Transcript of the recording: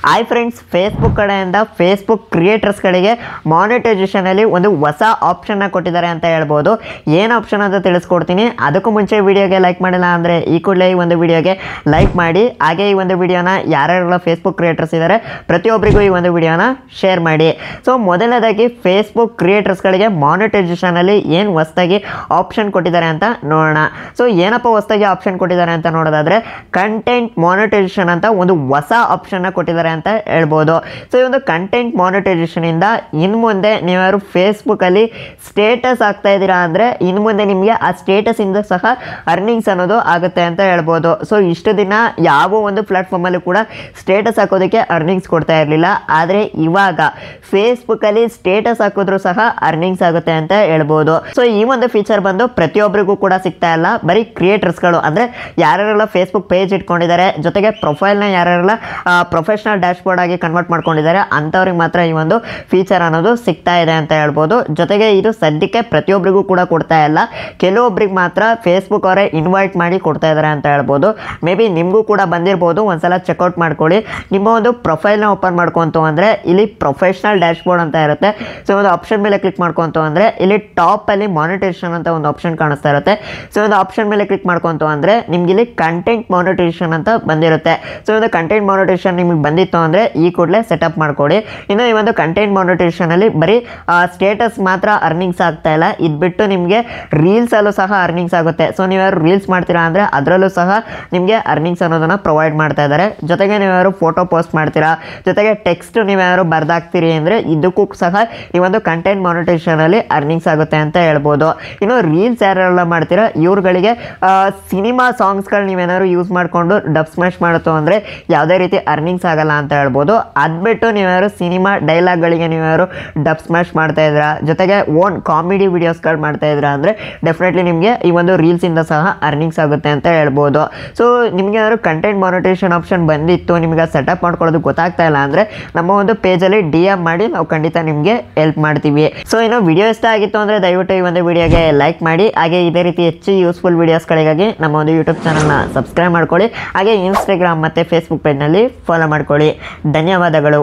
Hi friends, Facebook ಕಡೆಯಿಂದ Facebook ಕ್ರಿಯೇಟರ್ಸ್ಗಳಿಗೆ ಮಾನಿಟೈಸೇಷನಲ್ಲಿ ಒಂದು ಹೊಸ ಆಪ್ಷನ್ನ ಕೊಟ್ಟಿದ್ದಾರೆ ಅಂತ ಹೇಳ್ಬೋದು. ಏನು ಆಪ್ಷನ್ ಅಂತ ತಿಳಿಸ್ಕೊಡ್ತೀನಿ. ಅದಕ್ಕೂ ಮುಂಚೆ ವಿಡಿಯೋಗೆ ಲೈಕ್ ಮಾಡಿಲ್ಲ ಅಂದರೆ ಈ ಕೂಡಲೇ ಈ ಒಂದು ವಿಡಿಯೋಗೆ ಲೈಕ್ ಮಾಡಿ. ಹಾಗೆ ಈ ಒಂದು ವಿಡಿಯೋನ ಯಾರ್ಯಾರೆಲ್ಲ ಫೇಸ್ಬುಕ್ ಕ್ರಿಯೇಟರ್ಸ್ ಇದ್ದಾರೆ ಪ್ರತಿಯೊಬ್ಬರಿಗೂ ಈ ಒಂದು ವಿಡಿಯೋನ ಶೇರ್ ಮಾಡಿ. ಸೊ ಮೊದಲನೇದಾಗಿ ಫೇಸ್ಬುಕ್ ಕ್ರಿಯೇಟರ್ಸ್ಗಳಿಗೆ ಮಾನಿಟೈಸೇಷನಲ್ಲಿ ಏನು ಹೊಸದಾಗಿ ಆಪ್ಷನ್ ಕೊಟ್ಟಿದ್ದಾರೆ ಅಂತ ನೋಡೋಣ. ಸೊ ಏನಪ್ಪ ಹೊಸದಾಗಿ ಆಪ್ಷನ್ ಕೊಟ್ಟಿದ್ದಾರೆ ಅಂತ ನೋಡೋದಾದರೆ ಕಂಟೆಂಟ್ ಮಾನಿಟೈಸೇಷನ್ ಅಂತ ಒಂದು ಹೊಸ ಆಪ್ಷನ್ನ ಕೊಟ್ಟಿದ್ದಾರೆ ಅಂತ ಹೇಳ್ಬೋದು. ಸೊ ಈ ಒಂದು ಕಂಟೆಂಟ್ ಮಾನಿಟೈಸೇಷನ್ ಇಂದ ಇನ್ನು ಮುಂದೆ ನೀವ್ಯಾರು ಫೇಸ್ಬುಕ್ಕಲ್ಲಿ ಸ್ಟೇಟಸ್ ಆಗ್ತಾ ಇದ್ದೀರಾ ಅಂದರೆ ಇನ್ನು ಮುಂದೆ ನಿಮಗೆ ಆ ಸ್ಟೇಟಸ್ ಇಂದ ಸಹ ಅರ್ನಿಂಗ್ಸ್ ಅನ್ನೋದು ಆಗುತ್ತೆ ಅಂತ ಹೇಳ್ಬೋದು. ಸೊ ಇಷ್ಟು ದಿನ ಯಾವ ಒಂದು ಪ್ಲಾಟ್ಫಾರ್ಮಲ್ಲೂ ಕೂಡ ಸ್ಟೇಟಸ್ ಹಾಕೋದಕ್ಕೆ ಅರ್ನಿಂಗ್ಸ್ ಕೊಡ್ತಾ ಇರಲಿಲ್ಲ. ಆದರೆ ಇವಾಗ ಫೇಸ್ಬುಕ್ಕಲ್ಲಿ ಸ್ಟೇಟಸ್ ಹಾಕಿದ್ರು ಸಹ ಅರ್ನಿಂಗ್ಸ್ ಆಗುತ್ತೆ ಅಂತ ಹೇಳ್ಬೋದು. ಸೊ ಈ ಒಂದು ಫೀಚರ್ ಬಂದು ಪ್ರತಿಯೊಬ್ಬರಿಗೂ ಕೂಡ ಸಿಗ್ತಾ ಇಲ್ಲ, ಬರೀ ಕ್ರಿಯೇಟರ್ಸ್ಗಳು ಅಂದರೆ ಯಾರ್ಯಾರೆಲ್ಲ ಫೇಸ್ಬುಕ್ ಪೇಜ್ ಇಟ್ಕೊಂಡಿದ್ದಾರೆ, ಜೊತೆಗೆ ಪ್ರೊಫೈಲ್ನ ಯಾರ್ಯಾರೆಲ್ಲ ಪ್ರೊಫೆಷನಲ್ ಡ್ಯಾಶ್ಬೋರ್ಡ್ ಆಗಿ ಕನ್ವರ್ಟ್ ಮಾಡ್ಕೊಂಡಿದ್ದಾರೆ ಅಂಥವ್ರಿಗೆ ಮಾತ್ರ ಈ ಒಂದು ಫೀಚರ್ ಅನ್ನೋದು ಸಿಗ್ತಾ ಇದೆ ಅಂತ ಹೇಳ್ಬೋದು. ಜೊತೆಗೆ ಇದು ಸದ್ಯಕ್ಕೆ ಪ್ರತಿಯೊಬ್ಬರಿಗೂ ಕೂಡ ಕೊಡ್ತಾ ಇಲ್ಲ, ಕೆಲವೊಬ್ರಿಗೆ ಮಾತ್ರ ಫೇಸ್ಬುಕ್ ಅವರೇ ಇನ್ವೈಟ್ ಮಾಡಿ ಕೊಡ್ತಾ ಇದ್ದಾರೆ ಅಂತ ಹೇಳ್ಬೋದು. ಮೇ ಬಿ ನಿಮಗೂ ಕೂಡ ಬಂದಿರ್ಬೋದು, ಒಂದ್ಸಲ ಚೆಕ್ಔಟ್ ಮಾಡ್ಕೊಳ್ಳಿ. ನಿಮ್ಮ ಒಂದು ಪ್ರೊಫೈಲ್ನ ಓಪನ್ ಮಾಡ್ಕೊಂತು ಅಂದರೆ ಇಲ್ಲಿ ಪ್ರೊಫೆಷನಲ್ ಡ್ಯಾಶ್ಬೋರ್ಡ್ ಅಂತ ಇರುತ್ತೆ. ಸೊ ಒಂದು ಆಪ್ಷನ್ ಮೇಲೆ ಕ್ಲಿಕ್ ಮಾಡ್ಕೊಂತು ಅಂದರೆ ಇಲ್ಲಿ ಟಾಪಲ್ಲಿ ಮಾನಿಟೈಸೇಷನ್ ಅಂತ ಒಂದು ಆಪ್ಷನ್ ಕಾಣಿಸ್ತಾ ಇರುತ್ತೆ. ಸೊ ಒಂದು ಆಪ್ಷನ್ ಮೇಲೆ ಕ್ಲಿಕ್ ಮಾಡ್ಕೊಂತು ಅಂದರೆ ನಿಮ್ಗೆ ಇಲ್ಲಿ ಕಂಟೆಂಟ್ ಮಾನಿಟೈಸೇಷನ್ ಅಂತ ಬಂದಿರುತ್ತೆ. ಸೊ ಒಂದು ಕಂಟೆಂಟ್ ಮಾನಿಟೈಸೇಷನ್ ನಿಮಗೆ ಬಂದಿತ್ತು ಅಂದರೆ ಈ ಕೂಡಲೇ ಸೆಟಪ್ ಮಾಡ್ಕೊಳ್ಳಿ. ಇನ್ನು ಈ ಒಂದು ಕಂಟೆಂಟ್ ಮಾನಿಟೈಸೇಷನಲ್ಲಿ ಬರೀ ಸ್ಟೇಟಸ್ ಮಾತ್ರ ಅರ್ನಿಂಗ್ಸ್ ಆಗ್ತಾ ಇಲ್ಲ, ಇದು ಬಿಟ್ಟು ನಿಮಗೆ ರೀಲ್ಸಲ್ಲೂ ಸಹ ಅರ್ನಿಂಗ್ಸ್ ಆಗುತ್ತೆ. ಸೊ ನೀವ್ಯಾರು ರೀಲ್ಸ್ ಮಾಡ್ತೀರಾ ಅಂದರೆ ಅದರಲ್ಲೂ ಸಹ ನಿಮಗೆ ಅರ್ನಿಂಗ್ಸ್ ಅನ್ನೋದನ್ನು ಪ್ರೊವೈಡ್ ಮಾಡ್ತಾ ಇದ್ದಾರೆ. ಜೊತೆಗೆ ನೀವ್ಯಾರು ಫೋಟೋ ಪೋಸ್ಟ್ ಮಾಡ್ತೀರಾ, ಜೊತೆಗೆ ಟೆಕ್ಸ್ಟ್ ನೀವ್ಯಾರು ಬರ್ದಾಕ್ತೀರಿ ಅಂದರೆ ಇದಕ್ಕೂ ಸಹ ಈ ಒಂದು ಕಂಟೆಂಟ್ ಮಾನಿಟೈಸೇಷನಲ್ಲಿ ಅರ್ನಿಂಗ್ಸ್ ಆಗುತ್ತೆ ಅಂತ ಹೇಳ್ಬೋದು. ಇನ್ನು ರೀಲ್ಸ್ ಯಾರೆಲ್ಲ ಮಾಡ್ತೀರಾ ಇವ್ರುಗಳಿಗೆ ಸಿನಿಮಾ ಸಾಂಗ್ಸ್ಗಳು ನೀವೇನಾದ್ರು ಯೂಸ್ ಮಾಡಿಕೊಂಡು ಡಬ್ ಸ್ಮ್ಯಾಶ್ ಮಾಡುತ್ತೋ ಅಂದರೆ ಯಾವುದೇ ರೀತಿ ಅರ್ನಿಂಗ್ಸ್ ಆಗಲ್ಲ ಅಂತ ಹೇಳ್ಬೋದು. ಅದು ಬಿಟ್ಟು ನೀವ್ಯಾರು ಸಿನಿಮಾ ಡೈಲಾಗ್ಗಳಿಗೆ ನೀವ್ಯಾರು ಡಬ್ ಸ್ಮ್ಯಾಶ್ ಮಾಡ್ತಾ ಇದ್ದೀರಾ, ಜೊತೆಗೆ ಓನ್ ಕಾಮಿಡಿ ವಿಡಿಯೋಸ್ಗಳು ಮಾಡ್ತಾ ಇದ್ದೀರಾ ಅಂದರೆ ಡೆಫಿನೆಟ್ಲಿ ನಿಮಗೆ ಈ ಒಂದು ರೀಲ್ಸಿಂದ ಸಹ ಅರ್ನಿಂಗ್ಸ್ ಆಗುತ್ತೆ ಅಂತ ಹೇಳ್ಬೋದು. ಸೊ ನಿಮಗೆ ಏನಾದ್ರು ಕಂಟೆಂಟ್ ಮಾನಿಟೈಸೇಷನ್ ಆಪ್ಷನ್ ಬಂದಿತ್ತು, ನಿಮಗೆ ಸೆಟಪ್ ಮಾಡ್ಕೊಳ್ಳೋದು ಗೊತ್ತಾಗ್ತಾ ಇಲ್ಲ ಅಂದರೆ ನಮ್ಮ ಒಂದು ಪೇಜಲ್ಲಿ DM ಮಾಡಿ ನಾವು ಖಂಡಿತ ನಿಮಗೆ ಹೆಲ್ಪ್ ಮಾಡ್ತೀವಿ. ಸೊ ಇನ್ನು ವಿಡಿಯೋ ಇಷ್ಟ ಆಗಿತ್ತು ಅಂದರೆ ದಯವಿಟ್ಟು ಈ ಒಂದು ವಿಡಿಯೋಗೆ ಲೈಕ್ ಮಾಡಿ. ಹಾಗೆ ಇದೇ ರೀತಿ ಹೆಚ್ಚು ಯೂಸ್ಫುಲ್ ವೀಡಿಯೋಸ್ಗಳಿಗಾಗಿ ನಮ್ಮ ಒಂದು ಯೂಟ್ಯೂಬ್ ಚಾನಲ್ನ ಸಬ್ಸ್ಕ್ರೈಬ್ ಮಾಡ್ಕೊಳ್ಳಿ. ಹಾಗೆ ಇನ್ಸ್ಟಾಗ್ರಾಮ್ ಮತ್ತು ಫೇಸ್ಬುಕ್ ಪೇಜ್ನಲ್ಲಿ ಫಾಲೋ ಮಾಡ್ಕೊಳ್ಳಿ. ಧನ್ಯವಾದಗಳು.